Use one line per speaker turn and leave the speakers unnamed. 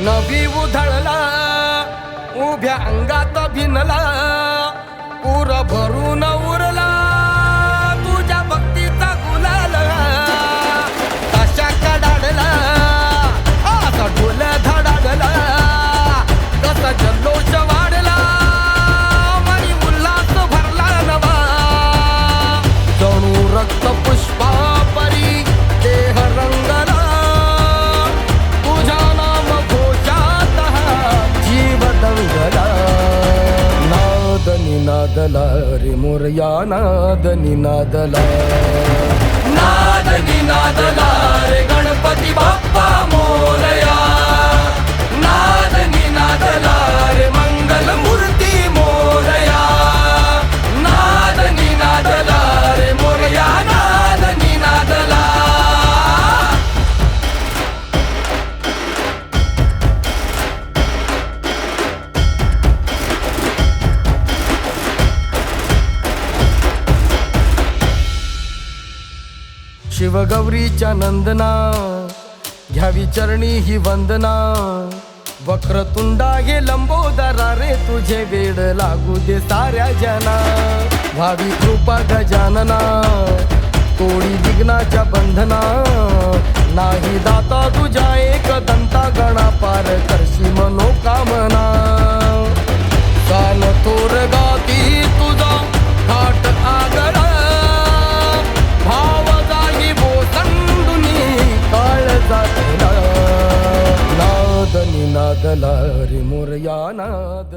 नवी उधळला उभ्या अंगात भिनला पूर भरून उरला तुझ्या भक्तीचा गुलाल कशा कडाडला असा ढोल धडाडला कसा जल्लोष वाढला मनी उल्हास भरला नवा जणू रक्त पुष्पा परी देह रंगला तुझ्या नाम घोषात जीव दंगला नाद निनादला रे मोरया नाद निनादला नाद निनादला रे गणपती बाप्पा मोरया नाद निनादला रे मंगल मूर्ती मोरया नाद निनादला रे मोरया नाद निनादला शिवगौरीच्या नंदना घ्यावी चरणी ही वंदना वक्रतुंडा हे लंबोदरा रे तुझे वेड लागू दे साऱ्या जना भावी कृपा गजानना तोडी विघ्नाच्या बंधना नाही दाता तुझ्या एक दंता गणा पार करशी मनोकामना कान थोर गाती तुझा थाट आगळा भाव जाई बोसंडुनी काळ जातला नाद निनादला रे मोरया नाद